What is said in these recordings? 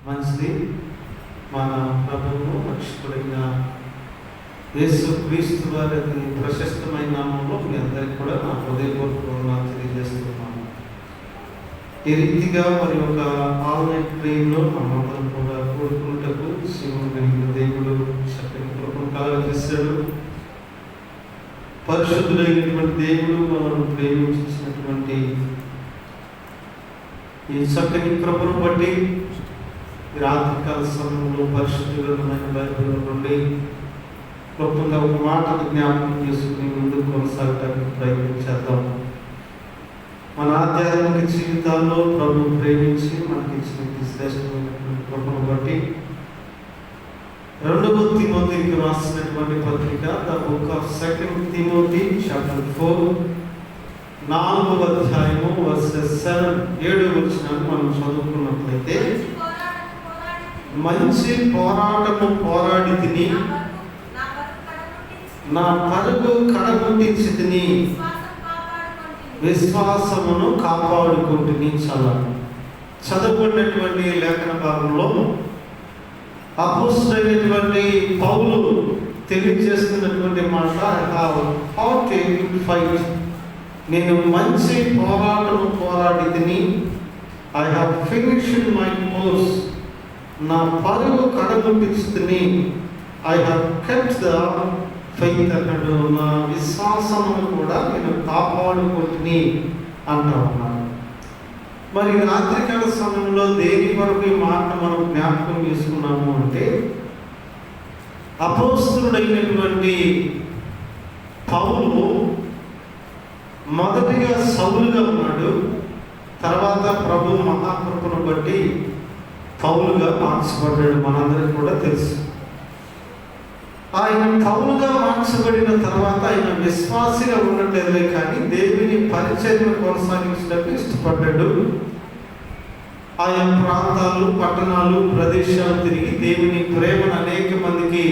మంచిది. మన ప్రభువు రక్షకుడైన యేసు క్రీస్తు వారి ప్రశస్తమైన నామంలో మీ అందరికీ కూడా నా హృదయపూర్వకంగా తెలియజేస్తున్నాను. ఈ రీతిగా మరి ఒక ఆన్లైన్ ట్రైన్లో మనందరం కూడా కోరుకుంటూ శివుని దేవుడు చక్కని కృపను కలగజేశాడు. పరిశుద్ధుడైనటువంటి దేవుడు మనల్ని ప్రేమించినటువంటి ఈ చక్కని కృపను బట్టి రాత్రికాల సమయంలో పరిశుద్ధమైన బైబిల్ నుండి క్లుప్తంగా ఒక మాటను జ్ఞాపకం చేసుకుని ముందుకు కొనసాగడానికి ప్రయత్నించేద్దాం. మన ఆధ్యాత్మిక జీవితాల్లో ప్రభు ప్రేమించి మనకి ఇచ్చిన శ్రేష్టమైనటువంటి కృపను బట్టి 2వ తిమోతికి రాసినటువంటి పత్రిక the book of 2 Timothy chapter 4 4వ అధ్యాయము వర్సెస్ 7 వచనాన్ని మనం చదువుకున్నట్లయితే, మంచి పోరాటము పోరాడి తిని నా పరుగు కడముట్టించి తిని విశ్వాసమును కాపాడుకుంటుని. చదువుకున్నటువంటి లేఖన భాగంలో అపోస్తలుడైనటువంటి పౌలు తెలియజేస్తున్నటువంటి మాట, నేను మంచి పోరాటము పోరాడి తిని, I have finished my course, నా పరుగు కడముట్టించి తిని, I have kept the faith అన్నాడు. నా విశ్వాసమును కూడా నేను కాపాడుకుంటుని అంటా ఉన్నాను. మరి రాత్రికాల సమయంలో దేని వరకు ఈ మాట మనం జ్ఞాపకం చేసుకున్నాము అంటే, అపోస్తలుడైనటువంటి పౌలు మొదటిగా సౌలుగా ఉన్నాడు. తర్వాత ప్రభు మహాకృపను బట్టి పౌలుగా మార్చబడ్డాడు. మనందరికీ కూడా తెలుసు. ఆయన పౌలుగా మార్చబడిన తర్వాత ఆయన విశ్వాసిగా ఉండట్లేదులే కానీ దేవుని పరిచర్యను కొనసాగించడానికి ఇష్టపడ్డాడు. ఆయా ప్రాంతాలు, పట్టణాలు, ప్రదేశాలు తిరిగి దేవుని ప్రేమను అనేక మందికి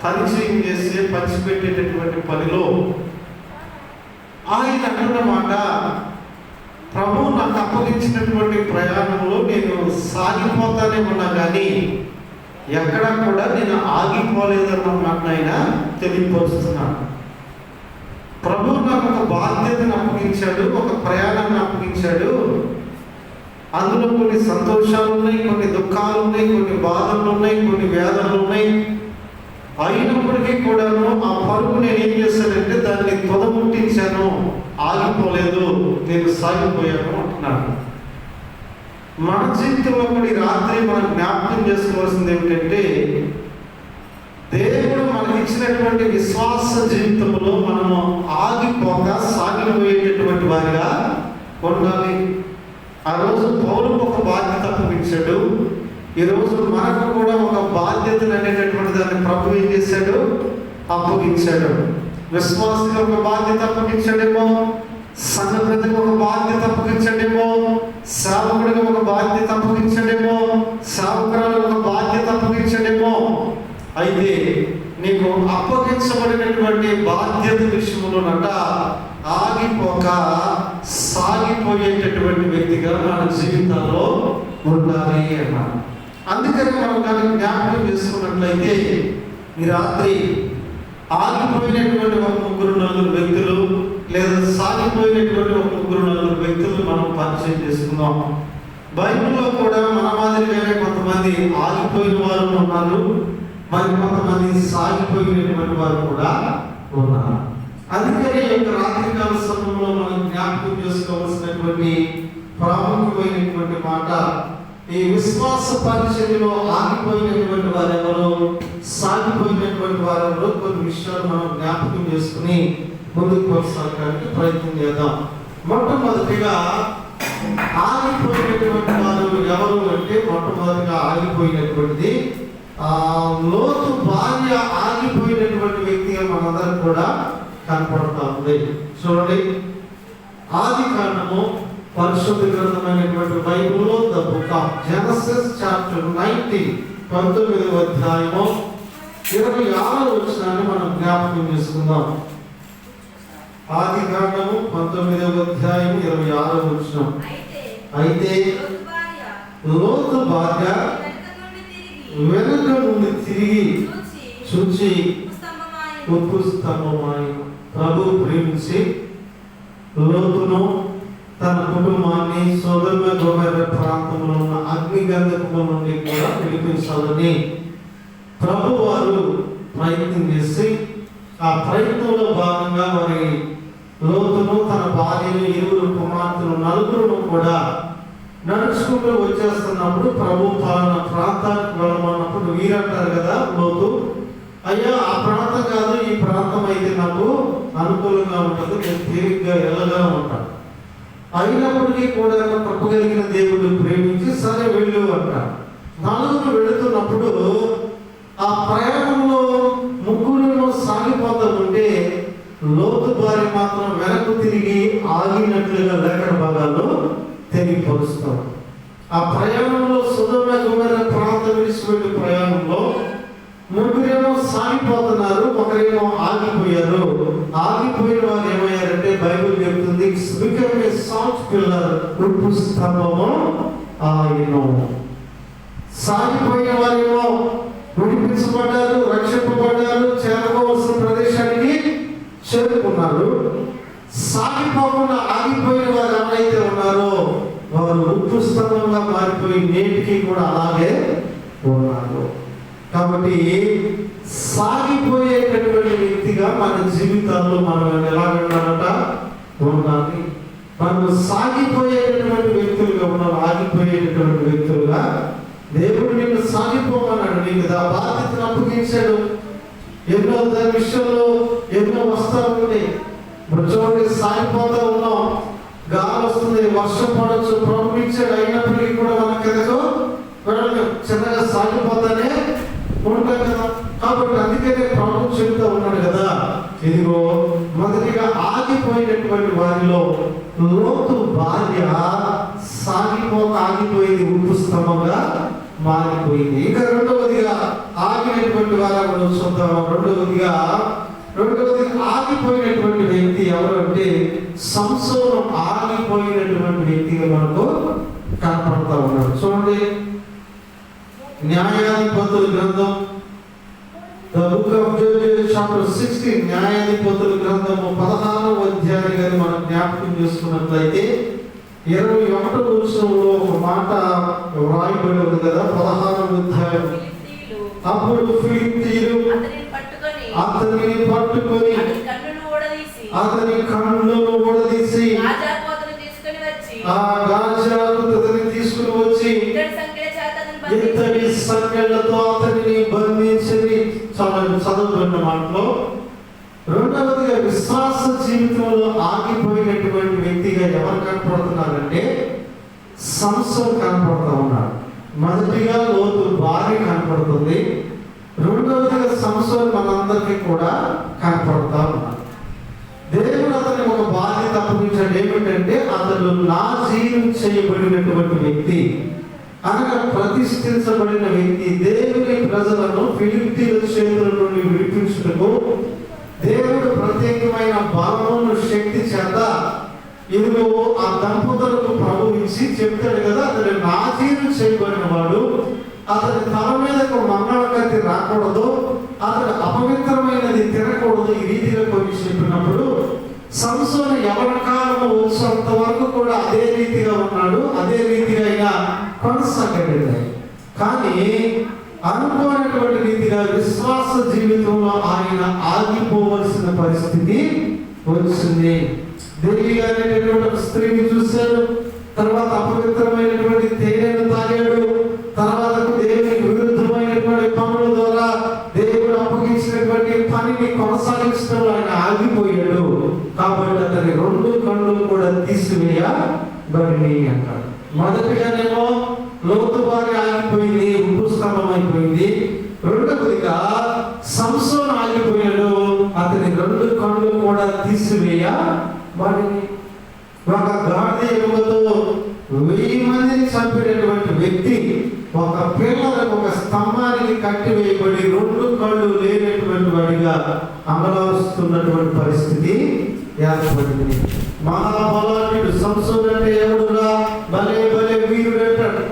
పరిచయం చేసి పంచిపెట్టేటటువంటి పనిలో ఆయన అన్నమాట, ప్రభు నాకు అప్పగించినటువంటి ప్రయాణంలో నేను సాగిపోతానే ఉన్నా కానీ ఎక్కడా కూడా నేను ఆగిపోలేదన్న మాట ఆయన తెలియపరుస్తున్నాను. ప్రభు నాకు ఒక బాధ్యతను అప్పగించాడు, ఒక ప్రయాణాన్ని అప్పగించాడు. అందులో కొన్ని సంతోషాలు ఉన్నాయి, కొన్ని దుఃఖాలు ఉన్నాయి, కొన్ని బాధలు ఉన్నాయి, కొన్ని వేదనలు ఉన్నాయి. అయినప్పటికీ కూడాను ఆ పరుగు నేను ఏం చేశానంటే దాన్ని తొదముట్టించాను, ఆగిపోలేదు, నేను సాగిపోయాను అంటున్నాను. మన జీవితంలో కూడా ఈ రాత్రి మనం జ్ఞాపకం చేసుకోవాల్సింది ఏమిటంటే, దేవుడు మనకి ఇచ్చినటువంటి విశ్వాస జీవితంలో మనము ఆగిపోక సాగిపోయేటటువంటి వారిగా ఉండాలి. ఆ రోజు పౌలుకు ఒక బాధ్యత అప్పగించాడు. ఈరోజు మనకు కూడా ఒక బాధ్యతలు అనేటటువంటి దాన్ని ప్రభు ఏం చేశాడు, అప్పగించాడు. విశ్వాసకి ఒక బాధ్యత అప్పగించాడేమో, సంఘానికి ఒక బాధ్యత అప్పగించాడేమో, సేవకుడికి ఒక బాధ్యత అప్పగించాడేమో, సేవకురాలకు ఒక బాధ్యత అప్పగించాడేమో. అయితే నీకు అప్పగించబడినటువంటి బాధ్యత విషయంలోనట ఆగిపోక సాగిపోయేటటువంటి వ్యక్తిగా మన జీవితాల్లో ఉండాలి అన్నారు. అందుకని మనం దాన్ని జ్ఞాపకం చేసుకున్నట్లయితే ఈ రాత్రి ఆగిపోయినటువంటి ఒక 3-4 వ్యక్తులు లేదా సాగిపోయినటువంటి ఒక 3-4 వ్యక్తులు మనం పరిచయం చేసుకుందాం. బైబిల్లో కూడా మన మాదిరిగానే కొంతమంది ఆగిపోయిన వారు ఉన్నారు, మరి కొంతమంది సాగిపోయినటువంటి వారు కూడా ఉన్నారు. అందుకని ఒక రాత్రికాల సమయంలో మనం జ్ఞాపకం చేసుకోవాల్సినటువంటి ప్రాముఖ్యమైనటువంటి మాట, ఈ విశ్వాస పరిచర్యలో ఆగిపోయినటువంటి వారెవరో, సాగిపోయినటువంటి వారెవరో కొన్ని విషయాలు మనం జ్ఞాపకం చేసుకుని ముందుకు కొనసాగడానికి ప్రయత్నం చేద్దాం. మొట్టమొదటిగా ఆగిపోయినటువంటి వారు ఎవరు అంటే, మొట్టమొదటిగా ఆగిపోయినటువంటిది లోతు భార్య ఆగిపోయినటువంటి వ్యక్తిగా మనందరం కూడా కనపడతా ఉంది. చూడండి, ఆదికాండము పరిశుద్ధ గ్రంథమైనటువంటి బైబిల్లో the book of Genesis chapter 19వ అధ్యాయము 26వ వచనాన్ని మనం జ్ఞాపకం చేసుకుందాం. ఆదికాండము 19వ అధ్యాయం 26వ వచనం. అయితే లోతు భార్య వెనుక నుండి తిరిగి చూచి ఉప్పు స్తంభమాయెను. ప్రభు ప్రేమించి లోతును తన కుటుంబాన్ని సొదొమ గొమొర్రా ప్రాంతంలో ఉన్న అగ్నిగంధకము నుండి కూడా విడిపించాలని ప్రభు వారు ప్రయత్నం చేసి, ఆ ప్రయత్నంలో భాగంగా మరి లోతును తన భార్యను, ఇరువురు కుమార్తెలు, నలుగురును కూడా నడుచుకుంటూ వచ్చేస్తున్నప్పుడు ప్రభు పలానా ప్రాంతానికి వెళ్ళమన్నప్పుడు వీరంటారు కదా లోతు, అయ్యా ఆ ప్రాంతం కాదు, ఈ ప్రాంతం అయితే నాకు అనుకూలంగా ఉంటుంది, నేను తేలిగ్గా వెళ్ళగా ఉంటాను. అయినప్పటికీ కూడా కృపగలిగిన దేవుడు ప్రేమించి సరే వెళ్ళు అంటాడు. నలుగురు వెళుతున్నప్పుడు ఆ ప్రయాణంలో ముగ్గురు సాగిపోతూ ఉంటే లోతు భార్య మాత్రం వెనక్కు తిరిగి ఆగినట్లుగా లేఖన భాగాల్లో తెలియపరుస్తాడు. ఆ ప్రయాణంలో సొదొమ గొమొర్రా ప్రాంతం విడిచిపెట్టే ప్రయాణంలో ముగ్గురేమో సాగిపోతున్నారు, ఒకరేమో ఆగిపోయారు. ఆగిపోయిన వారు ఏమయ్యారంటే బైబిల్ చెప్తుంది, సాల్ట్ పిల్లర్, ఉప్పు స్తంభము ఆయను. సాగిపోయిన వారేమో విడిపించబడ్డారు, రక్షింపబడ్డారు, చేరుకోవాల్సిన ప్రదేశానికి చేరుకున్నారు. సాగిపోకుండా ఆగిపోయిన వారు ఎవరైతే ఉన్నారో వారు ఉప్పు స్తంభంగా మారిపోయి నేటికి కూడా అలాగే ఉన్నారు. కాబట్టి సాగిపోయేటటువంటి వ్యక్తిగా మన జీవితాల్లో మనం ఎలా ఉండాలంట ఉండాలి. మనం సాగిపోయేటటువంటి వ్యక్తులుగా ఉండాలి, ఆగిపోయేటటువంటి వ్యక్తులుగా. దేవుడు నిన్ను సాగిపోమన్నాడు, నీకు బాధ్యతను అప్పగించాడు. ఎన్నో దాని విషయంలో ఎన్నో వస్తాలు ఉన్నాయి. చూడండి, సాగిపోతూ ఉన్నాం, గాలి వస్తుంది, వర్షం పడవచ్చు, ప్రభు ఇచ్చాడు. అయినప్పటికీ కూడా మనకి ఎదుగు చిన్నగా సాగిపోతానే ఉంటాం కదా. కాబట్టి అందుకనే ప్రభు చెబుతూ ఉన్నాడు కదా, ఇదిగో మొదటిగా ఆగిపోయినటువంటి వారిలో లోతు భార్య ఆగిపోయింది, ఉప్పు స్తంభంగా మారిపోయింది. ఇంకా రెండవదిగా ఆగినటువంటి వారు చూద్దాం. రెండవది ఆగిపోయినటువంటి వ్యక్తి ఎవరు అంటే సంసోను ఆగిపోయినటువంటి వ్యక్తిగా మనకు కనపడతా ఉన్నాడు. చూడండి, న్యాయాధిపతుల గ్రంథం, The Book of Judges chapter 16, న్యాయాధిపతుల గ్రంథము 16వ అధ్యాయాన్ని మనం జ్ఞాపకం చేసుకున్నట్లయితే 21వ వచనంలో ఒక మాట వ్రాయబడి ఉంది కదా. 16వ అధ్యాయం, అప్పుడు ఫిలిష్తీయులు అతనిని పట్టుకొని అతని కన్నులను ఊడదీసి ఆ గాజాను తీసుకుని వచ్చి ఇతడి సంకెళ్లతో అతనిని బంధించి చదువుతున్న మాటలో రెండవదిగా విశ్వాస జీవితంలో ఆగిపోయినటువంటి వ్యక్తిగా ఎవరు కనపడుతున్నారంటే సంసోను కనపడుతూ ఉన్నాడు. మొదటిగా లోతు భార్య కనపడుతుంది, రెండవదిగా సంసోను మనందరికీ కూడా కనపడుతూ ఉన్నాడు. దేవుడు అతని ఒక బాధ్యత అప్పగించాడు. ఏమిటంటే అతడు నాజీరు చేయబడినటువంటి వ్యక్తి, అనగా ప్రతిష్ఠించబడిన వ్యక్తి. దేవుని ప్రజలను ఫిలిష్తీయుల చేతుల నుండి విడిపించుటకు దేవుడు ప్రత్యేకమైన బలమును శక్తి చేత ఇదిగో ఆ దంపతులకు ప్రభు ఇచ్చి చెప్తాడు కదా, అతడు నాజీరు చేయబడిన వాడు, అతని తల మీదకు మంగళ కత్తి రాకూడదు, అతడు అపవిత్రమైనది తినకూడదు. ఈ రీతిగా కొన్ని చెప్పినప్పుడు సంసోను యవన కాలము వచ్చేంత వరకు కూడా అదే రీతిగా ఉన్నాడు, అదే రీతిగా అయినా కొనసాగలేదు. కానీ అనుకోనటువంటి రీతిగా విశ్వాస జీవితంలో ఆయన ఆగిపోవలసిన పరిస్థితి వచ్చింది. దేవి అనేటటువంటి స్త్రీని చూశాడు, తర్వాత అపవిత్రమైనటువంటి తేనెను తాగాడు, తర్వాత దేవునికి విరుద్ధమైనటువంటి పనుల ద్వారా దేవుడు అప్పగించినటువంటి పనిని కొనసాగించడంలో ఆయన ఆగిపోయాడు. కాబట్టి అతని రెండు కళ్ళు కూడా తీసివేయబడి అంటాడు. మొదటిగానేమో లోతు భార్య ఆగిపోయింది, ఉప్పు స్తంభం అయిపోయింది. రెండవదిగా సంసోను ఆగిపోయాడు, అతని రెండు కళ్ళు కూడా తీసివేయబడి. ఒక గాడిద ఎముకతో 1000 మందిని చంపినటువంటి వ్యక్తి ఒక పిల్లలకు ఒక స్తంభానికి కట్టివేయబడి రెండు కళ్ళు లేనటువంటి వాడిగా అమలవస్తున్నటువంటి పరిస్థితి ఏర్పడింది. మహాబలాఢ్యుడు సంసోను అంటే ఎవడురా, భలే భలే వీరుడు అంటాడు.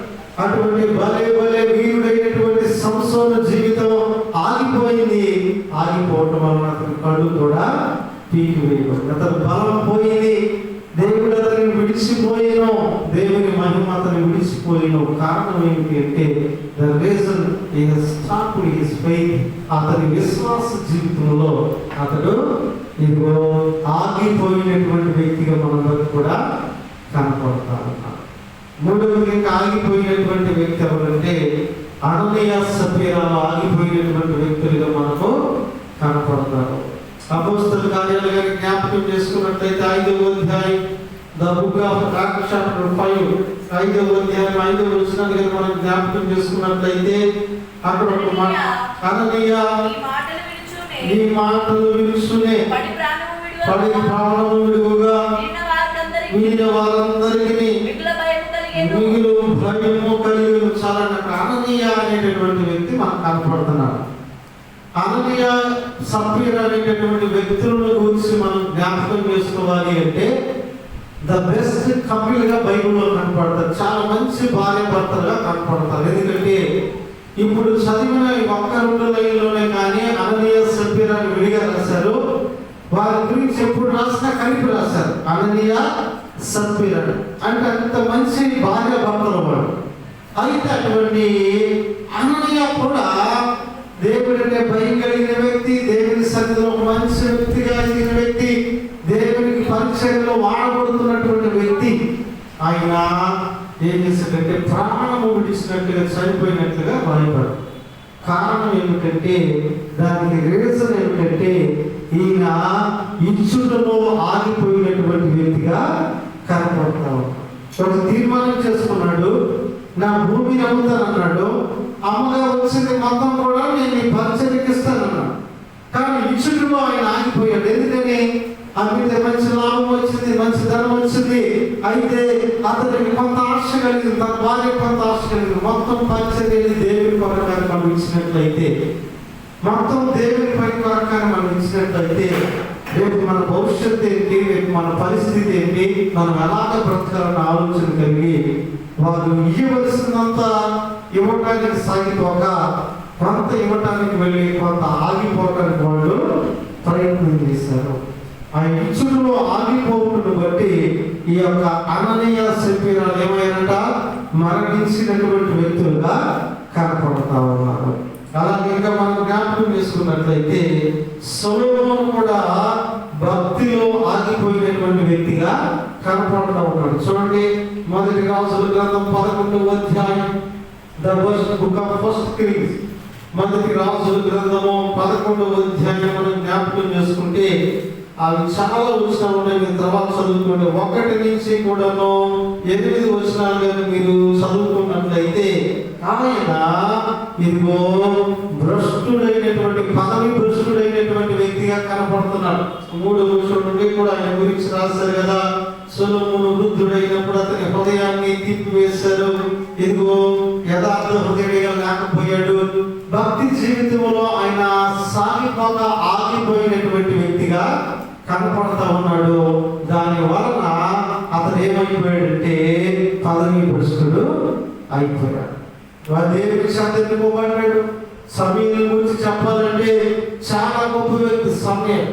కళ్ళు కూడా పీకివేయబడి, అతని బలం పోయింది, దేవుడు అతన్ని విడిచిపోయిను, దేవుని మహిమ అతన్ని విడిచిపోయిను. కారణం ఏమిటి అంటే the reason is stopped his faith. అతని విశ్వాస జీవితంలో అతడు ఇదిగో ఆగిపోయినటువంటి వ్యక్తిగా మనందరూ కూడా కనపడతా ఉన్నాడు. మూడవది ఇంకా ఆగిపోయినటువంటి వ్యక్తి ఎవరంటే అననీయ సప్పీరాలో ఆగిపోయినటువంటి వ్యక్తులుగా మనకు కనపడతారు. అపోస్తలుల కార్యాలు జ్ఞాపకం చేసుకున్నట్లయితే 5వ అధ్యాయం, the book of acts chapter 5, 5వ అధ్యాయం 5వ వచనాన్ని మనం జ్ఞాపకం చేసుకున్నట్లయితే అక్కడ ఒక మాట, అననీయ నీ మాటలు వినుచునే పడి ప్రాణము విడువగా వినిన వారందరికీ మిగులు భయము కలిగి. చాలా అననీయ అనేటటువంటి వ్యక్తి మనకు కనపడుతున్నాడు. అననీయ సప్పీరా అనేటటువంటి వ్యక్తులను గురించి మనం జ్ఞాపకం చేసుకోవాలి అంటే ద బెస్ట్ కపుల్గా బైబిల్లో కనపడతారు. చాలా మంచి భార్య భర్తలుగా కనపడతారు. ఎందుకంటే ఇప్పుడు చదివిన ఒక్క 2 లైన్లోనే కానీ అననీయ సప్పీరాని విడిగా రాశారు. వారి గురించి ఎప్పుడు రాసినా కలిపి రాశారు. అననీయ సప్పీరా అంటే అంత మంచి భార్య భర్తలు వాడు. అయితే అటువంటి అననీయ కూడా దేవుడి అంటే భయం కలిగిన వ్యక్తి, దేవుని సన్నిధిలో మంచి వ్యక్తిగా ఎదిగిన వ్యక్తి, దేవునికి పరిచయంలో వాడబడుతున్నటువంటి వ్యక్తి. ఆయన ఏం చేశాడంటే ప్రాణము విడిచినట్లుగా చనిపోయినట్లుగా భయపడు. కారణం ఏమిటంటే దానికి రీజన్ ఏమిటంటే ఈయన ఇచ్చుటలో ఆగిపోయినటువంటి వ్యక్తిగా కనపడతా ఉన్నాడు. ఒక తీర్మానం చేసుకున్నాడు, నా భూమిని అమ్ముతానన్నాడు. అమ్మగా వచ్చింది మొత్తం కూడా నేను ఈ పరిచయకి ఇస్తానన్నాడు. కానీ ఇచ్చుటలో ఆయన ఆగిపోయాడు. ఎందుకని అమ్మితే మంచి లాభం వచ్చింది, మంచి ధనం వచ్చింది. అయితే అతనికి కొంత ఆశ కలిగింది, తన భార్య కొంత ఆశ కలిగింది. మొత్తం పరిచయం దేవుని కొరకాన్ని మనం ఇచ్చినట్లయితే, మొత్తం దేవుని పని కొరకాన్ని మనం ఇచ్చినట్లయితే రేపు మన భవిష్యత్తు ఏంటి, రేపు మన పరిస్థితి ఏంటి, మనం ఎలాగ బ్రతకాలన్న ఆలోచన కలిగి వారు ఇవ్వవలసినంత ఇవ్వటానికి సాగిపోక కొంత ఇవ్వటానికి వెళ్ళి కొంత ఆగిపోవటానికి వాళ్ళు ప్రయత్నం చేశారు. ఆ ఇచ్చుడులో ఆగిపోవటను బట్టి ఈ యొక్క అననీయ సప్పీరాలు ఏమైనాట మరణించినటువంటి వ్యక్తులుగా కనపడతా ఉన్నారు. అలాగే ఇంకా మనం జ్ఞాపకం చేసుకున్నట్లయితే సొలొమోను కూడా భక్తిలో ఆగిపోయినటువంటి వ్యక్తిగా కనపడతా ఉన్నాడు. చూడండి, మొదటి రాజుల గ్రంథం 11వ అధ్యాయం, the book of first Kings, మొదటి రాజుల గ్రంథము 11వ అధ్యాయం మనం జ్ఞాపకం చేసుకుంటే అవి చాలా వచనాలు ఉన్నాయి. మీరు తర్వాత చదువుకోండి. 1 నుంచి కూడాను 8 వచనాలు కానీ మీరు చదువుకున్నట్లయితే ఆయన ఇదిగో భ్రష్టుడైనటువంటి, పదవి భ్రష్టుడైనటువంటి వ్యక్తిగా కనపడుతున్నాడు. 3వ వచనం నుండి కూడా ఆయన గురించి రాశారు కదా, సొలొమోను వృద్ధుడైనప్పుడు అతని హృదయాన్ని తిప్పివేశారు. ఇదిగో యథార్థ హృదయంగా లేకపోయాడు. భక్తి జీవితంలో ఆయన సాగిపోక ఆగిపోయినటువంటి వ్యక్తిగా కనపడతా ఉన్నాడు. దాని వలన అతను ఏమైపోయాడంటే పదవి భ్రష్టుడు అయిపోయాడు. దేవునికి సంతెత్తుకోబడ్డాడు. సమయం గురించి చెప్పాలంటే చాలా గొప్ప వ్యక్తి సమయం.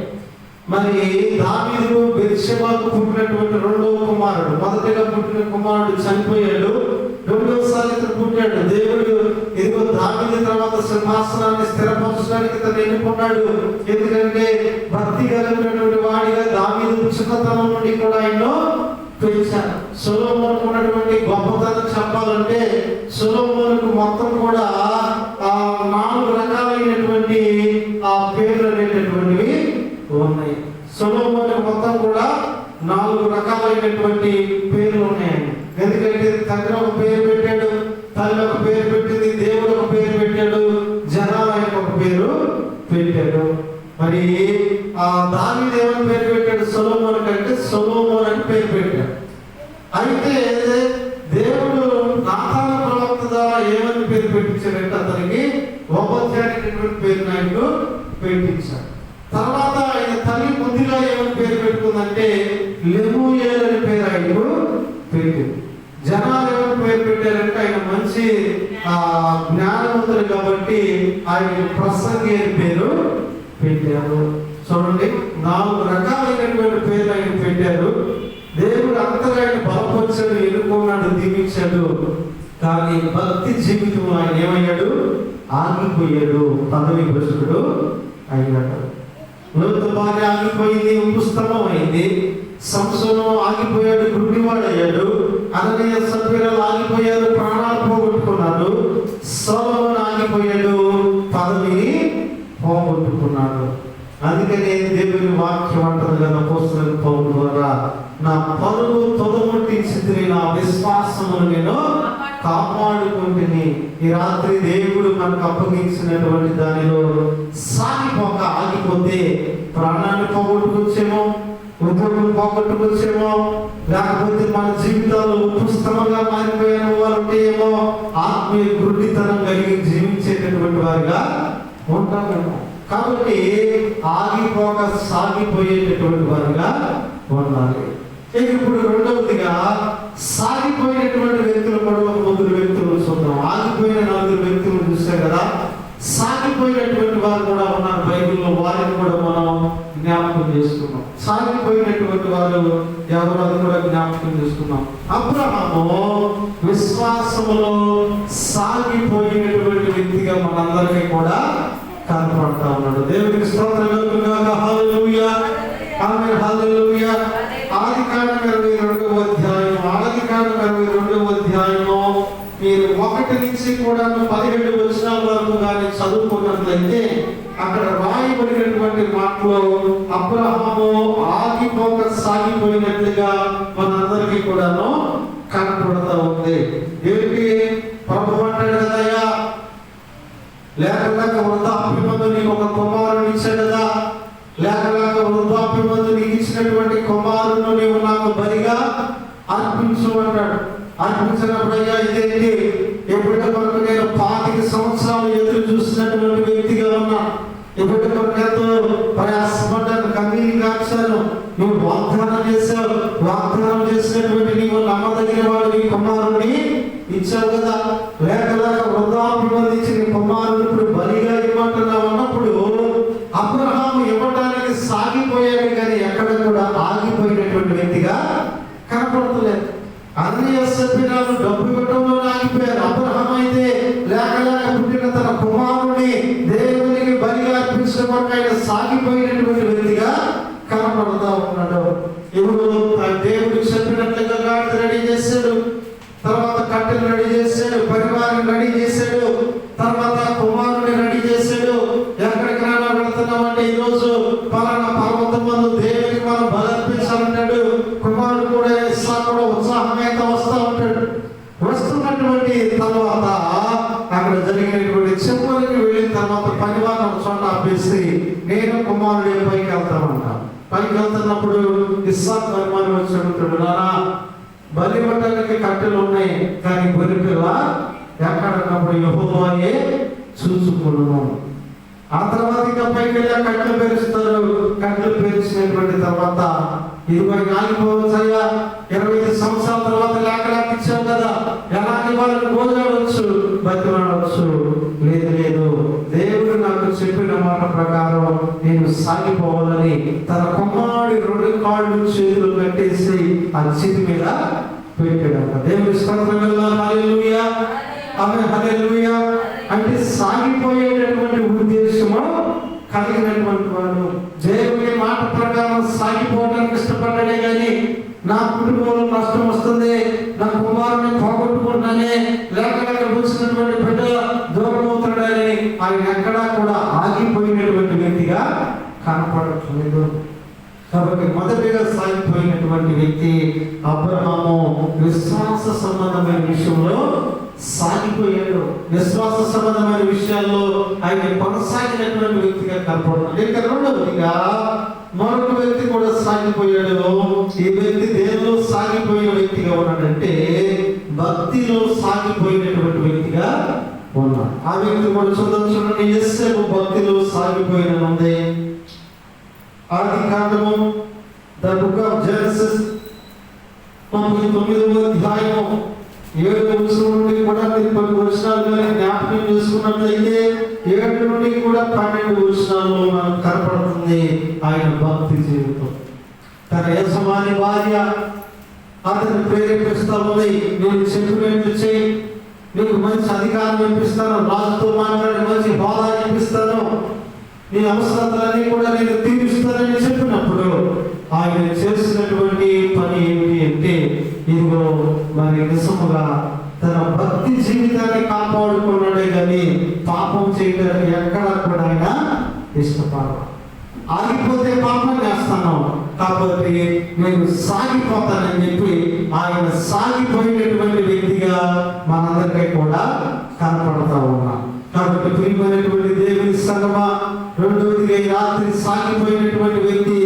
మరి దావీదు బెత్షెబాకు పుట్టినటువంటి 2వ కుమారుడు, మొదటిగా పుట్టిన కుమారుడు చనిపోయాడు. 2వసారి ఇతను పుట్టాడు. దేవుడు ఇదిగో దావీదు తర్వాత సింహాసనాన్ని స్థిరపరచడానికి ఇతను ఎన్నుకున్నాడు. ఎందుకంటే భక్తి కలిగినటువంటి వాడిగా దావీదు చిన్నతనం నుండి కూడా ఎన్నో పెంచారు. సొలొమోనుకు ఉన్నటువంటి గొప్పతనం చెప్పాలంటే సొలొమోనుకు మొత్తం కూడా 4 రకాలైనటువంటి పేర్లు అనేటటువంటివి ఉన్నాయి. సొలొమోను మొత్తం కూడా 4 రకాలైనటువంటి పేర్లు ఉన్నాయి. ఎందుకంటే తండ్రి ఒక పేరు పెట్టాడు, తల్లి ఒక పేరు పెట్టింది, దేవుడు ఒక పేరు పెట్టాడు, జనాలకు ఒక పేరు పెట్టాడు. మరి దావీదు ఏమని పేరు పెట్టాడు సొలొమోను కంటే? సొలొమోను అని పేరు పెట్టాడు. అయితే దేవుడు నాతాను ప్రవక్త ద్వారా ఏమని పేరు పెట్టించాడంటే అతనికి ఓబద్యానికి పేరు నాయకుడు పెట్టించాడు. తర్వాత ఆయన తల్లి ముందుగా ఏమని పేరు పెట్టుకుందంటే లెమూయేల్ అని పేరు ఆయనకు పెట్టింది. జనాలు ఏమని పేరు పెట్టారంటే ఆయన మంచి జ్ఞానవంతుడు కాబట్టి ఆయన ప్రసంగి అని పేరు పెట్టారు. చూడండి, 4 రకాలైనటువంటి పేర్లు ఆయన పెట్టారు. దేవుడు అంతగా ఆయన బలపరిచాడు, ఎన్నుకున్నాడు, దీవించాడు. కానీ భక్తి జీవితంలో ఆయన ఏమయ్యాడు? ఆగిపోయాడు, పదవి భ్రష్టుడు అయినాడు. లోతు భార్య ఆగిపోయింది, ఉపస్తంభం అయింది. సంసోను ఆగిపోయాడు, గుడ్డివాడయ్యాడు. అననీయ సభ్యులు ఆగిపోయారు, ప్రాణాలు పోగొట్టుకున్నాడు. సొలొమోను ఆగిపోయాడు, పదవిని పోగొట్టుకున్నాడు. అందుకనే దేవుని వాక్యం అంటది కదా అపోస్తలుడైన పౌలు ద్వారా, నా పరువు తొలముట్టించింది, నా విశ్వాసమును నేను కాపాడుకుంటుని. ఈ రాత్రి దేవుడు మనకు అప్పగించినటువంటి దానిలో సాగిపోక ఆగిపోతే ప్రాణాన్ని పోగొట్టుకొచ్చేమో, ఉద్యోగం పోగొట్టుకొచ్చేమో, లేకపోతే మన జీవితాలు పుస్తకంగా మారిపోయిన వాళ్ళు ఏమో, ఆత్మీయ గుడ్డితనం కలిగి జీవించేటటువంటి వారిగా ఉంటామేమో. కాబట్టి ఆగిపోక సాగిపోయేటటువంటి వారిగా ఉండాలి. ఇప్పుడు రెండవదిగా సాగిపోయినటువంటి వ్యక్తులు కూడా 3 వ్యక్తులు చూద్దాం. ఆగిపోయిన 4 వ్యక్తులు చూస్తాం కదా, సాగిపోయినటువంటి వారు కూడా ఉన్నారు బైబిల్లో. వారిని కూడా మనం జ్ఞాపకం చేసుకున్నాం. సాగిపోయినటువంటి వారు ఎవరు, అది కూడా జ్ఞాపకం చేసుకున్నాం. అబ్రహాము విశ్వాసములో సాగిపోయినటువంటి వ్యక్తిగా మనందరికీ కూడా కనపడతా ఉన్నాడు. దేవునికి స్తోత్రం కలుగుగాక. హల్లెలూయా, ఆమేన్, హల్లెలూయా. ఆదికాండం 22వ అధ్యాయం, ఆదికాండం 22వ అధ్యాయము మీరు 1 నుంచి కూడా 17 వచనాల వరకు కానీ చదువుకున్నట్లయితే అక్కడ రాయబడినటువంటి మాటలో అబ్రహాము ఆగిపోక సాగిపోయినట్లుగా మనందరికీ కూడాను కనపడతా ఉంది. దేవుడికి ప్రభు అంటాడు కదయ్యా, లేక వృద్ధాప్యమందు నీకు ఒక కుమారుని ఇచ్చాడు కదా, లేక వృద్ధాప్యమందు నీకు ఇచ్చినటువంటి కుమారుని నీవు నాకు బలిగా అర్పించు అంటాడు. అర్పించినప్పుడు అయ్యా ఇదేంటి, ఎప్పటి వరకు నేను 25 సంవత్సరాలు ఎదురు చూసినటువంటి వ్యక్తిగా ఉన్నా, ఎప్పటి వరకు ఎంతో ప్రయాసపడ్డాను, కన్నీరు కాచాను. నువ్వు వాగ్దానం చేశావు, వాగ్దానం చేసినటువంటి నీవు నమ్మదగిన వాడు, నీ కుమారుని ఇచ్చావు కదా, లేక వృద్ధాప్యమందు ఇచ్చిన కుమారుని ఇప్పుడు బలిగా ఇవ్వమంటున్నావు అన్నప్పుడు అబ్రహాము ఇవ్వడానికి సాగిపోయాడు, కానీ ఎక్కడ కూడా ఆగిపోయినటువంటి వ్యక్తిగా కనపడతలేదు. అన్ని సభ్యులు డబ్బు ఇవ్వడంలో ఆగిపోయారు. అబ్రహాం అయితే లేక పుట్టిన తన కుమారుని దేవునికి బలిగా అర్పించడం ఆయన సాగిపోయినటువంటి వ్యక్తిగా కనపడతా ఉన్నాడు. ఇప్పుడు దేవుడికి చెప్పినట్లుగా గాడిద రెడీ చేశాడు, తర్వాత కట్టెలు రెడీ చేశాడు, పరివారం రెడీ చేశాడు, తర్వాత కుమారుని రెడీ చేశాడు. ఎక్కడికి రానా వెళుతున్నామంటే ఈరోజు పలానా పర్వతం మందు దేవునికి మనం బలర్పించాలంటాడు. కుమారుడు కూడా కూడా ఉత్సాహంగా వస్తూ ఉంటాడు. వస్తున్నటువంటి తర్వాత అక్కడ జరిగినటువంటి చివరికి వెళ్ళిన తర్వాత పనివారం చోట ఆపేసి నేను కుమారుడు పైకి వెళ్తామంటాను. పైకి వెళ్తున్నప్పుడు ఇస్సాకు పరిమాణం వచ్చి అడుగుతాడు, నానా బలి ఇవ్వడానికి కట్టెలు ఉన్నాయి, కానీ గొర్రె పిల్ల ఎక్కడన్నప్పుడు యెహోవాయే చూసుకున్నాను. ఆ తర్వాత ఇంకా పైకి వెళ్ళి కట్టెలు పేరుస్తారు. కట్టెలు పేర్చినటువంటి తర్వాత ఇదిగో ఆగిపోవచ్చయ్యా, 25 సంవత్సరాల తర్వాత లేక ఇచ్చావు కదా, ఎలాంటి వాళ్ళని గోజాడవచ్చు, బతిమాడవచ్చు. లేదు, దేవుడు నాకు చెప్పిన మాట ప్రకారం నేను సాగిపోవాలని తన కుమారుడి 2 కాళ్ళు చేతులు కట్టేసి ఆ చేతి మీద పెట్టాడు. దేవుడి స్తోత్రం, హల్లెలూయా, ఆమేన్, హల్లెలూయా. అంటే సాగిపోయేటటువంటి ఉద్దేశము కలిగినటువంటి వాడు దేవుని మాట ప్రకారం సాగిపోవడానికి ఇష్టపడ్డాడే కానీ నా కుటుంబంలో నష్టం వస్తుంది, నా కుమారుని పోగొట్టుకుంటానే, లేక వచ్చినటువంటి బిడ్డ దూరం అవుతాడని ఆయన ఎక్కడా కూడా ఆగిపోయినటువంటి వ్యక్తిగా కనపడట్లేదు. కాబట్టి మొదటిగా సాగిపోయినటువంటి వ్యక్తి అబ్రహాము విశ్వాస సంబంధమైన విషయంలో సాగిపోయాడు. విశ్వాస సంబంధమైన విషయాల్లో ఆయన కొనసాగినటువంటి వ్యక్తిగా కనపడుతున్నాడు. ఇంకా రెండవదిగా మరొక వ్యక్తి కూడా సాగిపోయాడు. ఈ వ్యక్తి దేనిలో సాగిపోయిన వ్యక్తిగా ఉన్నాడంటే భక్తిలో సాగిపోయినటువంటి వ్యక్తిగా ఉన్నాడు. ఆ వ్యక్తి కూడా చూడండి, యేసేపు భక్తిలో సాగిపోయిన ఉంది. ఆదికాండము ద బుక్ ఆఫ్ జెనసిస్ 39వ అధ్యాయము 7 వచనం నుండి కూడా మీరు 10 వచనాలు కానీ జ్ఞాపకం చేసుకున్నట్లయితే 7 నుండి కూడా 12 వచనాల్లో మనకు కనపడుతుంది ఆయన భక్తి జీవితం. తన యజమాని భార్య అతను ప్రేరేపిస్తా ఉంది, నేను చెప్పినట్టు చేయి, నీకు మంచి అధికారం ఇప్పిస్తాను, రాజుతో మాట్లాడి మంచి హోదా ఇప్పిస్తాను, నీ అవసరాలన్నీ కూడా నేను తీరుస్తానని చెప్పినప్పుడు ఆయన చేసినటువంటి పని ఏమిటి అంటే, ఇదిగో మరి నిజముగా తన భక్తి జీవితాన్ని కాపాడుకున్నాడే కానీ పాపం చేయడానికి ఎక్కడా కూడా ఆయన ఇష్టపడాలి. ఆగిపోతే పాపం చేస్తాను కాబట్టి నేను సాగిపోతానని చెప్పి ఆయన సాగిపోయినటువంటి వ్యక్తిగా మనందరికీ కూడా కనపడతా ఉన్నాం. కాబట్టి ప్రియమైనటువంటి దేవుని సంగమా, రెండవదిగా ఈ రాత్రి సాగిపోయినటువంటి వ్యక్తి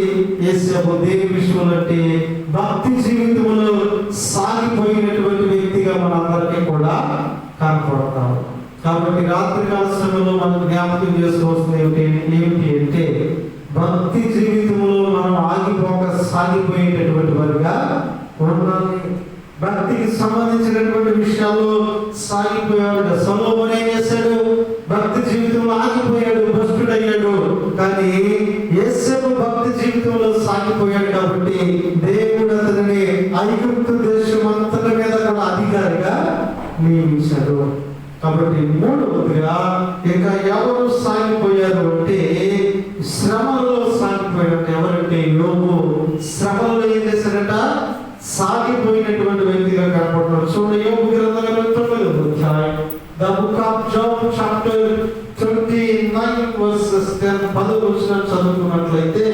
యేసేపు. దేవుని విషయంలో అంటే భక్తి జీవితంలో సాగిపోయినటువంటి వ్యక్తిగా మనందరికీ కూడా కనపడతా ఉన్నాం. కాబట్టి రాత్రి కాల సమయంలో మనం జ్ఞాపకం చేసుకోవాల్సింది ఏమిటి అంటే, భక్తి జీవితంలో మనం ఆగిపోక సాగిపోయేటటువంటి వారిగా ఉండాలి. భక్తికి సంబంధించినటువంటి విషయాల్లో సాగిపోయాడు. సొలొమోను ఏం చేశాడు? భక్తి జీవితంలో ఆగిపోయాడు, భ్రష్టుడయ్యాడు. కానీ యేసేపు భక్తి జీవితంలో సాగిపోయాడు కాబట్టి దేవుడు అతనిని ఐగుప్తు దేశం అంతటి మీద కూడా అధికారిగా నియమించాడు. కాబట్టి మూడవదిగా ఇంకా ఎవరు సాగిపోయారు అంటే, శ్రమలో సాగిపోయాడు. ఎవరంటే యోబు శ్రమలో ఏం చేశాడట? సాగిపోయినటువంటి వ్యక్తిగా కనపడుతున్నాడు. చూడండి, యోబు గ్రంథం 9వ అధ్యాయం, The book of Job chapter 29 verses 10, 10వ వచనం చదువుకున్నట్లయితే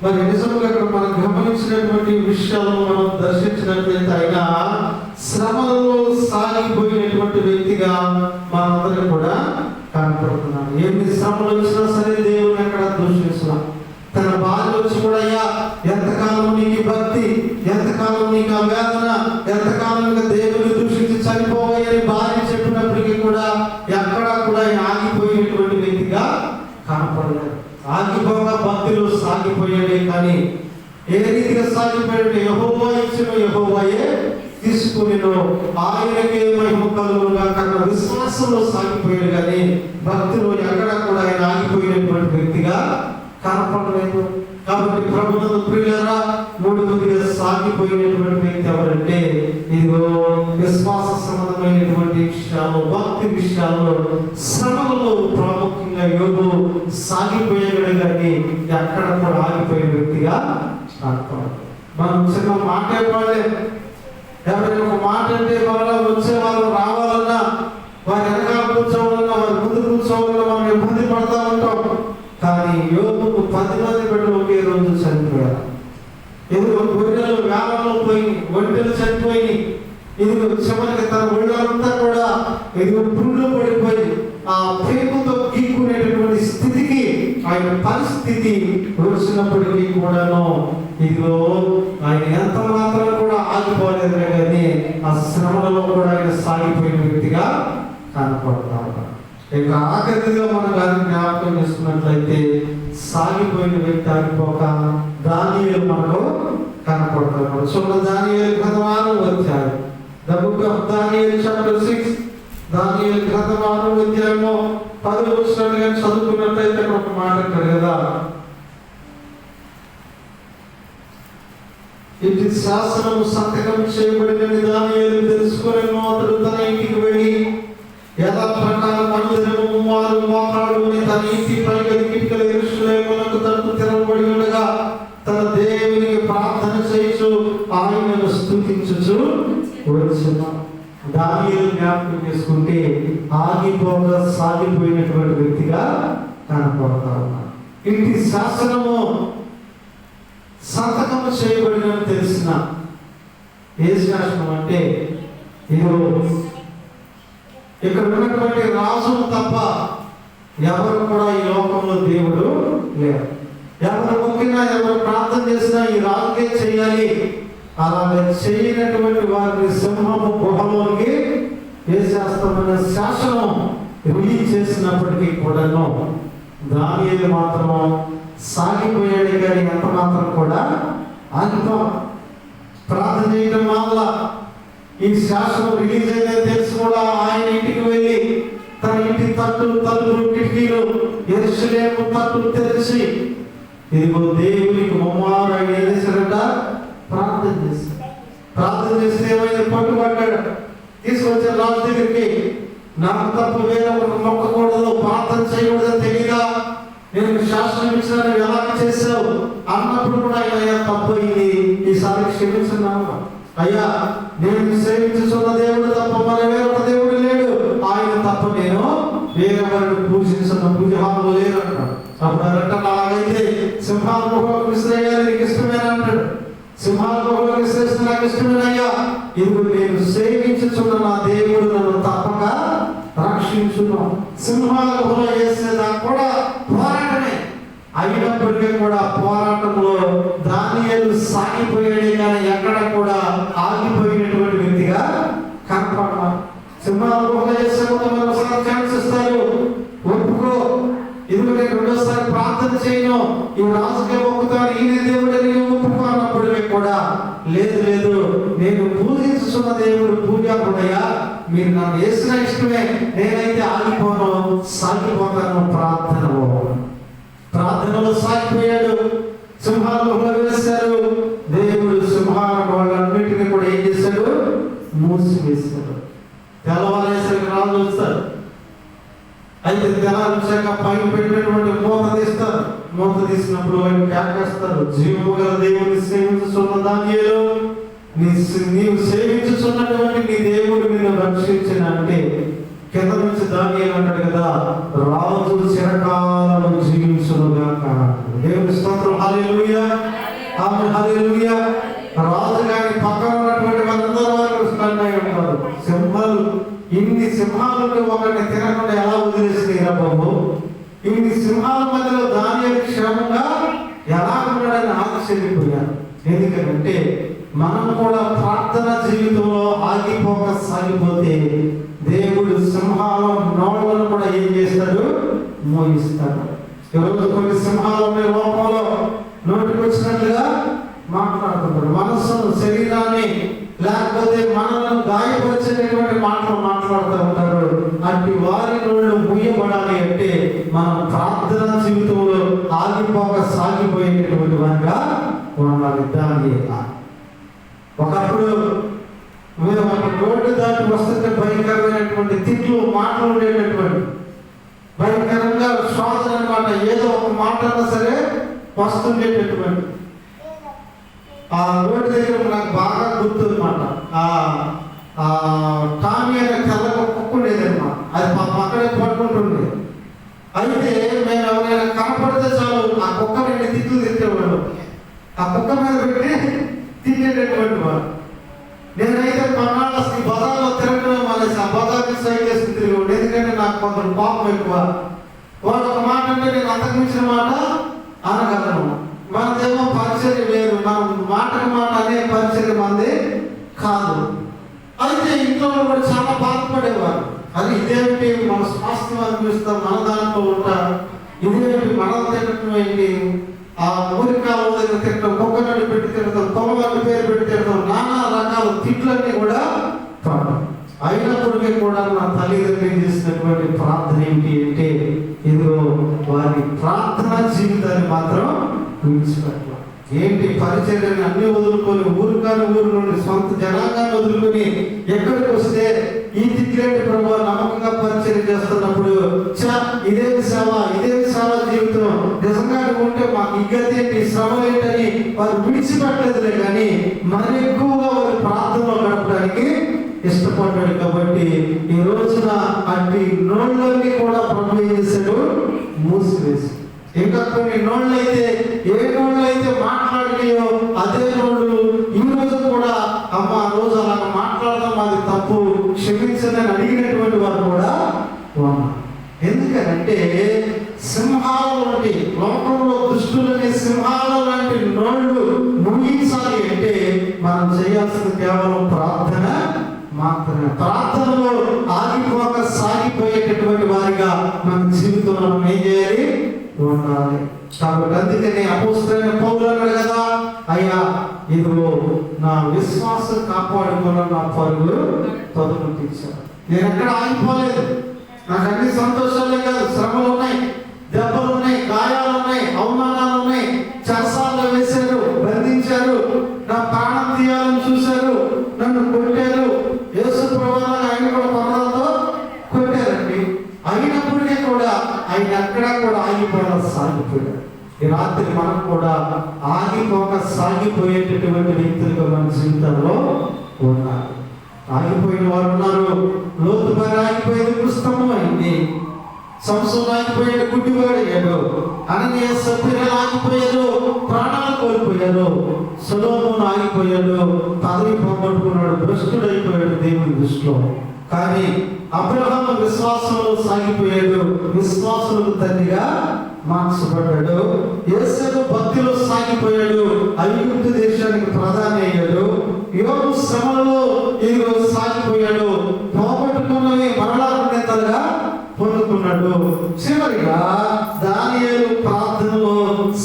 మరి నిజంగా ఇక్కడ మనం గమనించినటువంటి విషయాలను మనం దర్శించినట్లయితే ఆయన శ్రమలలో సాగిపోయినటువంటి వ్యక్తిగా మనందరికీ కూడా కనపడుతున్నాడు. ఎన్ని శ్రమలు వచ్చినా సరే దేవుని ఎక్కడ దూషిస్తున్నాం. తన భార్య వచ్చి కూడా, అయ్యా ఎంతకాలం నీకు భక్తి, ఎంతకాలం నీకు ఆవేదన, ఎంతకాలం దేవుని దూషించి చనిపోవాలని భార్య చెప్పినప్పటికీ కూడా ఎక్కడా కూడా ఆగిపోయినటువంటి వ్యక్తిగా కనపడలేదు. ఆగిపోగా భక్తిలో సాగిపోయాడే కానీ ఏ రీతిగా సాగిపోయాడు? యెహోవా ఇచ్చిన యెహోవాయే తీసుకునేను, ఆయనకే మహిమ కలుగునుగా కన్న విశ్వాసంలో సాగిపోయాడు కానీ భక్తిలో ఎక్కడా కూడా ఆయన ఆగిపోయినటువంటి వ్యక్తిగా కనపడలేదు. కాబట్టి ప్రభువునందు ప్రియులారా, మూడవదిగా సాగిపోయినటువంటి వ్యక్తి ఎవరంటే, ఇదిగో విశ్వాస సంబంధమైనటువంటి విషయాలు, భక్తి విషయాల్లో శ్రమలలో ప్రాముఖ్యంగా యోబు సాగిపోయాడు కానీ ఎక్కడ కూడా ఆగిపోయిన వ్యక్తిగా కనపడలేదు. మనం చిన్న మాట ఇవ్వాలి, ఎవరైనా ఒక మాట అంటే మరలా వచ్చే వాళ్ళు రావాలన్నా, వారి వెనకాల కూర్చోవాలన్నా, వారి ముందు కూర్చోవాలన్నా మనం ఇబ్బంది పడతా ఉంటాం. కానీ యోబుకు 10 మంది బిడ్డలు ఒకే రోజు చనిపోయారు. ఇదిగో గొర్రెలు వేలంలో పోయి, ఒంటెలు చనిపోయి, ఇదిగో చివరికి తన ఒళ్ళంతా కూడా ఇదిగో పుండ్లు పడిపోయి ఆ ప్రేమతో గీక్కునేటటువంటి స్థితికి ఆయన పరిస్థితి వచ్చినప్పటికీ కూడాను ఇదిగో ఆయన ఎంత మాత్రం కూడా ఆగిపోలేదు కానీ ఆ శ్రమలలో కూడా ఆయన సాగిపోయిన వ్యక్తిగా కనపడతా ఉన్నాడు. ఇక ఆఖరిగా మనం దాన్ని జ్ఞాపకం చేసుకున్నట్లయితే సాగిపోయిన వ్యక్తి ఆగిపోక దానియేలు మనకు కనపడుతున్నాడు. చూడండి, దానియేలు గ్రంథం 6వ అధ్యాయం, The book of Daniel chapter 6, దానియేలు గ్రంథం 6వ అధ్యాయము 10వ వచనాన్ని చదువుకున్నట్లయితే ఒక మాట అంటాడు కదా, ఇంటి శాసనము సంతకం చేయబడినని దానియేలు తెలుసుకొనెను. అతడు తన ఇంటికి వెళ్ళి యథాప్రకారం అనుదినము వారు మోకాడుకొని తన ఇంటి పైగది కిటికల యెరూషలేమునకు తలుపు తెరవబడి ఉండగా తన దేవునికి ప్రార్థన చేయుచు ఆయనను స్తుతించుచు వచ్చెను. దానియేలు జ్ఞాపకం చేసుకుంటే ఆగిపోగా సాగిపోయినటువంటి వ్యక్తిగా కనపడతా ఉన్నాడు. ఇంటి శాసనము సంతకము చేయబడినని తెలిసిన ఏ శాసనం అంటే, ఇదిగో ఇక్కడ ఉన్నటువంటి రాజును తప్ప ఎవరు కూడా ఈ లోకంలో దేవుడు లేరు. ఎవరు మొక్కినా, ఎవరు ప్రార్థన చేసినా ఈ రాజుకే చేయాలి, అలాగే చేయనటువంటి వారిని సింహము గుహలోకి వేసేస్తామన్న శాసనం రిలీజ్ చేసినప్పటికీ కూడాను దానియేలు మాత్రం సాగిపోయాడు కానీ ఎంత మాత్రం కూడా ఆగిపో ప్రార్థన చేయడం వల్ల ఈ శాసనం రిలీజ్ అయిందని తెలిసి కూడా ఆయన ఇంటికి వెళ్ళి తన ఇంటి తలుపులు కిటికీలు యెరూషలేము తలుపులు తెరిచి ఇదిగో దేవునికి ముమ్మారు ఆయన ఏం చేశాడట? ప్రార్థన చేస్తే ఏమైనా పట్టుబడ్డాడు. తీసుకొచ్చిన రాజు దగ్గరికి, నాకు తప్పు వేరే మొక్కకూడదు, ప్రార్థన చేయకూడదని తెలియదా? నేను శాసనం ఇచ్చిన ఎలా చేసావు అన్నప్పుడు కూడా ఆయన తప్పు అయింది, ఈసారి క్షమించున్నాను అయ్యా, నేను సేవించుతున్న దేవుడు తప్ప మరి వేరొక దేవుడు లేడు, ఆయన తప్ప నేను వేరెవరిని పూజించిన పూజహాలు లేరు అంటాడు. అప్పుడు అలాగైతే సింహాల గుహలో విశ్రయాలు నీకు ఇష్టమేనా అంటాడు. సింహాల గుహలో విశ్లేషణ నాకు ఇష్టమేనయ్యా, ఇది నేను సేవించుతున్న నా దేవుడు నన్ను తప్పక రక్షించును. సింహాల గుహలో వేసేదాకా కూడా పోరాటమే. అయినప్పటికీ కూడా పోరాటంలో దానియేలు సాగిపోయాడే కానీ ఎక్కడ కూడా ఆగిపోయినటువంటి వ్యక్తిగా కనపడతాం. సింహాల గుహలో వేసే మరోసారి ఛాన్స్ ఇస్తారు, ఒప్పుకో, ఇదిగో నేను రెండోసారి ప్రార్థన చేయను, ఈ రాజుకే మొక్కుతాను, ఈయన దేవుడని ఒప్పుకో అన్నప్పటికీ కూడా లేదు నేను పూజించుతున్న దేవుడు పూజాకుడయ్యా, మీరు నన్ను వేసిన ఇష్టమే, నేనైతే ఆగిపోను, సాగిపోతాను. ప్రార్థనలో సాగిపోయాడు. సింహాలు వేశారు. దేవుడు సింహాల వాళ్ళన్నింటినీ కూడా ఏం చేశాడు? మూసివేశాడు. తెల్లవారేసరికి రాజు వస్తారు. అయితే తెల్లారించాక పైన పెట్టినటువంటి మూత తీస్తారు. మూత తీసినప్పుడు ఆయన కేకేస్తారు, జీవము గల దేవుడిని సేవించుతున్న దానియేలు, నీవు సేవించుతున్నటువంటి నీ దేవుడు నిన్ను రక్షించిన అంటే కింద నుంచి దానియేలు అంటాడు కదా, రాజు చిరకాలం జీవించునుగాక. దేవుని స్తోత్రం, హల్లెలూయా, హల్లెలూయా. రాజు గారి పక్కన ఉన్నటువంటి వాళ్ళందరూ ఉంటారు. సింహాలు, ఇన్ని సింహాలను ఒకరిని తినకుండా ఎలా వదిలేసినాయిరా బాబు, ఇన్ని సింహాల మధ్యలో దానియేలు క్షేమంగా ఎలా ఉన్నాడని ఆశ్చర్యపోయారు. ఎందుకంటే మనం కూడా ప్రార్థన జీవితంలో ఆగిపోక సాగిపోతే దేవుడు సింహాల నోళ్ళను కూడా ఏం చేస్తాడు? మోగిస్తాడు. ఈరోజు కొన్ని సింహాల లోపంలో నోటికి వచ్చినట్లుగా మాట్లాడుతుంటారు. మనస్సును, శరీరాన్ని, లేకపోతే మనల్ని గాయపరిచేటటువంటి మాటలు మాట్లాడుతూ ఉంటారు. అట్టి వారి నోళ్ళు ముయ్యబడాలి అంటే మనం ప్రార్థన జీవితంలో ఆగిపోక సాగిపోయేటటువంటి వారిగా ఉండాలి. దాన్ని ఒకప్పుడు మేము రోడ్డు దాటి వస్తుంటే భయంకరమైనటువంటి తిట్లు, మాటలు ఉండేటటువంటి భయంకరంగా శ్వాస అనమాట, ఏదో ఒక మాట అన్నా సరే వస్తుండేటటువంటి ఆ రోడ్డు దగ్గర నాకు బాగా గుర్తు అనమాట. టామీ అనే తెల్లగా కుక్క ఉండేది అనమాట. అది మా పక్కనే పడుకుంటుండే. అయితే మేము ఎవరైనా కనపడితే చాలు ఆ కుక్క రెండు తిట్లు తిట్టేవాడు. ఆ కుక్క మీద పెట్టి తిట్టేటటువంటి వాడు. నేనైతే కొన్నాళ్ళు అసలు బజార్లో తిరగడం మానేసి ఆ బజార్కి సైకిల్ వేసుకుని తిరిగి, ఎందుకంటే నాకు కొంత కోపం ఎక్కువ. వాడు ఒక మాట అంటే నేను అంతకుమించిన మాట అనగలను. మనదేమో పరిచర్య వేరు, మనం మాటకు మాట అనే పరిచర్య మనది కాదు. అయితే ఇంట్లో కూడా చాలా బాధపడేవారు. అది ఇదేమిటి మన స్వాస్థ్యం అనిపిస్తాం, మన దాంట్లో ఉంటారు, ఇదేమిటి మనం తినటం ఏంటి, ఆ ఊరికాల దగ్గర తిట్టడం, కుక్కనడి పెట్టి తిడతాం, కొమ్మవారి పేరు పెట్టి తిడతాం, నానా రకాల తిట్లన్నీ కూడా పడడం. అయినప్పటికీ కూడా నా తల్లిదండ్రులు చేసినటువంటి ప్రార్థన ఏంటి అంటే ఇదిగో వారి ప్రార్థన జీవితాన్ని మాత్రం విడిచిపెట్టాలి. ఏంటి పరిచర్యని అన్ని వదులుకొని ఊరు నుండి సొంత జనాంగాన్ని వదులుకొని ఎక్కడికి వస్తే ఈ దిక్కులేంటి ప్రభు నమ్మకంగా పరిచర్య చేస్తున్నప్పుడు ఇదేమి సేవ జీవితం నిజంగా ఉంటే మాకు ఇగ్గతేంటి శ్రమలేంటని వారు విడిచిపెట్టలేదులే, కానీ మరి ఎక్కువగా వారి ప్రార్థనలో గడపడానికి ఇష్టపడ్డాడు. కాబట్టి ఈ రోజున అట్టి నోళ్ళన్నీ కూడా ప్రభు ఏం చేశాడు? మూసివేసి. ఇంకా కొన్ని నోళ్ళైతే ఏ నోళ్ళైతే మాట్లాడినాయో అదే నోళ్ళు ఈ రోజు కూడా అమ్మ ఆ రోజు అలా మాట్లాడదాం, అది తప్పు, క్షమించని అడిగినటువంటి వారు కూడా ఉన్నారు. ఎందుకంటే సింహాల వంటి లోకంలో దుష్టులని సింహాల లాంటి నోళ్ళు ముగించాలి అంటే మనం చేయాల్సిన కేవలం ప్రార్థన మాత్రమే. ప్రార్థనలో ఆగిపోక సాగిపోయేటటువంటి వారిగా మన జీవితంలో మనం ఏం చేయాలి? ఉండాలి. కాబట్టి అందుకని అపోస్తలుడైన పౌలు అన్నాడు కదా, అయ్యా ఇదిగో నా విశ్వాసం కాపాడుకున్న నా పరుగు తొలగించారు. నేను ఎక్కడ ఆగిపోలేదు. నాకు అన్ని సంతోషాలే కాదు, శ్రమలు ఉన్నాయి, దెబ్బలు ఉన్నాయి, గాయాలు ఉన్నాయి, అవమానాలు ఉన్నాయి. చెరసాల్లో వేశారు, బంధించారు, నా ప్రాణం తీయాలని చూశారు, నన్ను కొట్టారు. యేసు ప్రభువుని ఆయన కూడా కొరడాలతో కొట్టారండి. అయినప్పటికీ కూడా ఆయన ఎక్కడా కూడా ఆగిపోయినా సాగిపోయాడు. ఈ రాత్రి మనం కూడా ఆగిపోక సాగిపోయేటటువంటి వ్యక్తులుగా మన జీవితంలో ఉన్నారు. ఆగిపోయిన వారు ఉన్నారు. లోతు గారు ఆగిపోయేది పుస్తకం అయింది. సంసోను ఆగిపోయాడు, గుడ్డివాడయ్యాడు. అననీయ సఫీరాలు ఆగిపోయారు, ప్రాణాలు కోల్పోయారు. సొలొమోను ఆగిపోయాడు, పదవి పోగొట్టుకున్నాడు, భ్రష్టుడైపోయాడు దేవుని దృష్టిలో. కానీ అబ్రహాము విశ్వాసంలో సాగిపోయాడు, విశ్వాసులకు తండ్రిగా మార్చబడ్డాడు. యేసేపు భక్తిలో సాగిపోయాడు, ఐగుప్తు దేశానికి ప్రధాని అయ్యాడు. యోబు శ్రమలలో ఇదిగో సాగిపోయాడు, పోగొట్టుకున్నవి మరలా ఉండేతలుగా పొందుకున్నాడు. చివరిగా దానియేలు ప్రార్థనలో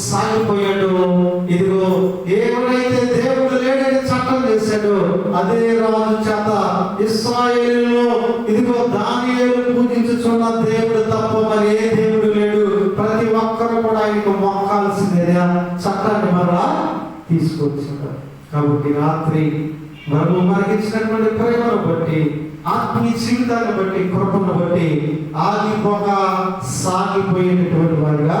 సాగిపోయాడు. ఇదిగో ఎవరైతే దేవుడు లేడని చట్టం చేశాడు, అదే రాజు చేత ఇశ్రాయేలులో ఇదిగో దానియేలు పూజించుచున్న దేవుడు తప్ప మరి ఏ దేవుడు లేడు, ప్రతి ఒక్కరు కూడా ఆయనకు మొక్కాల్సిందే చట్టాన్ని మరలా తీసుకొచ్చాడు. కాబట్టి రాత్రి మనము మనకిచ్చినటువంటి ప్రేమను బట్టి, ఆత్మీయ జీవితాన్ని బట్టి, కృపను బట్టి ఆగిపోక సాగిపోయేటటువంటి వారిగా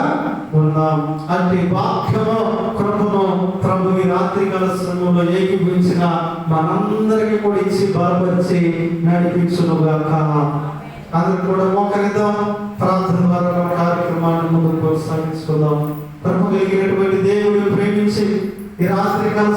ఉన్నాం. అంటే వాక్యము కృపను ప్రభు ఈ రాత్రి కాల శ్రమంలో ఏకీభవించిన మనందరికీ కూడా ఇచ్చి బలపరిచి నడిపించునుగాక. అందరూ కూడా మోకరిద్దాం. ప్రార్థన ద్వారా కార్యక్రమాన్ని ముందుకు కొనసాగించుకుందాం. ప్రభు కలిగినటువంటి దేవుడు ప్రేమించి ఈ రాత్రి కాల